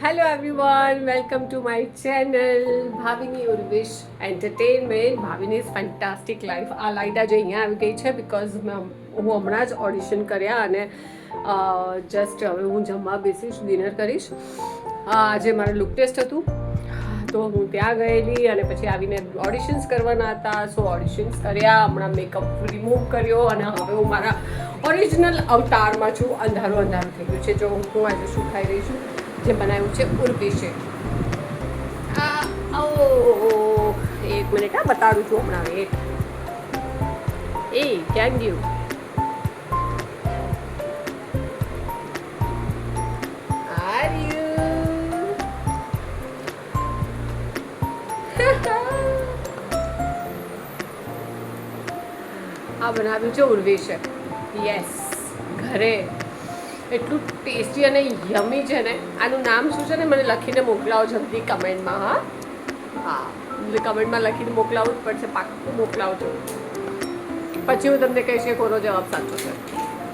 Hello everyone, welcome to my channel Bhavini Urvish entertainment. Bhavini fantastic life. આ light આજે અહીંયા આવી ગઈ છે બિકોઝ હું હમણાં જ ઓડિશન કર્યા અને જસ્ટ હવે હું જમવા બેસીશ, ડિનર કરીશ. આજે મારું લુક ટેસ્ટ હતું તો હું ત્યાં ગયેલી અને પછી આવીને ઓડિશન્સ કરવાના હતા. સો ઓડિશન્સ કર્યા, હમણાં મેકઅપ રિમૂવ કર્યો અને હવે હું મારા ઓરિજિનલ અવતારમાં છું. અંધારું અંધારું થઈ ગયું છે. જો હું આજે શું ખાઈ રહી છું, જે બનાવ્યું છે ઉર્વિશે. એક મિનિટ બતાડું છું હમણાં. એ ક્યાં ગયું? આ બનાવ્યું છે ઉર્વિશે. યસ, ઘરે. એટલું ટેસ્ટી અને યમી છે ને. આનું નામ શું છે ને મને લખીને મોકલાવો જલ્દી કમેન્ટમાં. હા, કમેન્ટમાં લખીને મોકલાવવું જ પડશે. પાક્કું મોકલાવજો, પછી હું તમને કહીશ કે કોનો જવાબ સાચો છે.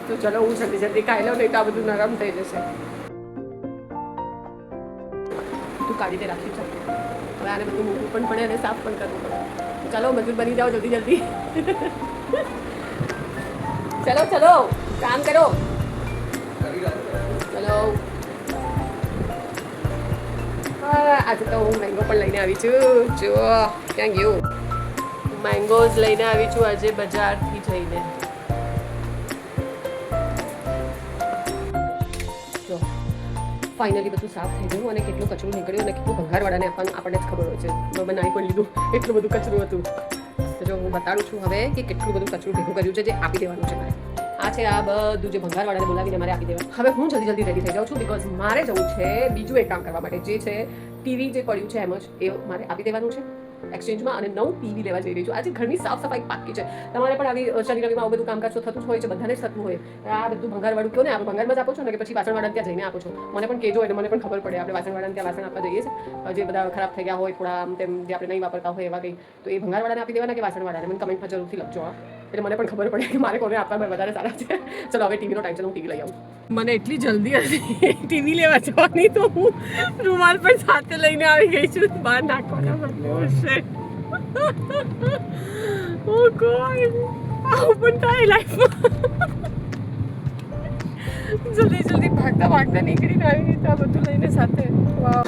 તો ચલો હું જલ્દી ખાઈ લઉં, નહીં તો આ બધું નરમ થઈ જશે. તું કાઢીને રાખ્યું છે. હવે આને બધું મૂકવું પણ પડે અને સાફ પણ કરવું પડે. ચાલો મજૂર બની જાઓ જલ્દી. ચલો કામ કરો. ચલો. આજે તો હું મેંગો પણ લઈને આવી છું. જો ક્યાં ગયું? મેંગોઝ લઈને આવી છું આજે બજારથી જઈને. જો ફાઇનલી બધું સાફ થઈ ગયું અને કેટલું કચરું નીકળ્યું અને કેટલું ભંગારવાળાને આપણને જ ખબર હોય છે. બનાવી પણ લીધું, એટલું બધું કચરું હતું. તો જો હું બતાડું છું હવે કે કેટલું બધું કચરું ભેગું કર્યું છે, જે આપી દેવાનું છે મારે. આ છે આ બધું જે ભંગારવાળાને બોલાવીને મારે આપી દેવાનું. હવે હું જલ્દી રેડી થઈ જાઉં છું બિકોઝ મારે જવું છે બીજું એક કામ કરવા માટે, જે છે ટીવી જે પડ્યું છે એમ જ એ મારે આપી દેવાનું છે એક્સચેન્જમાં, અને નવું ટીવી લેવા જઈ રહી છું. આજે ઘરની સાફ સફાઈ પાકી છે. તમારે પણ આવી શનિ રવિમાં આવું બધું કામકાજ તો થતું જ હોય છે, બધાને જ થતું હોય. આ બધું ભંગારવાળું કહો ને, આપણે ભંગારમાં જ આપો છો ને કે પછી વાસણવાળાને ત્યાં જઈને આપો છો? મને પણ કહેજો, એટલે મને પણ ખબર પડે. આપણે વાસણવાળાને ત્યાં વાસણ આપવા જઈએ છીએ, જે બધા ખરાબ થઈ ગયા હોય થોડા આમ તેમ, જે આપણે નહીં વાપરતા હોય એવા કંઈ, તો એ ભંગારવાળાને આપી દેવાના કે વાસણવાળાને? મને કમેન્ટમાં જરૂરથી લખજો. એટલે મને પણ ખબર પડે કે મારે કોને આપવા વધારે સારા છે. ચલો હવે ટીવીનો ટાઈમ છે, હું ટીવી લઈ આવું. મને એટલી જલ્દી હતી ટીવી લેવા જવાની, તો હું રૂમાલ પણ સાથે લઈને આવી ગઈ છું બહાર નાખવાના બદલે. ઓ ગોડ, આવું પણ થાય લાઈફમાં. જલ્દી ભાગતા નીકળીને આવી રીતે આ બધું લઈને સાથે. વાવ.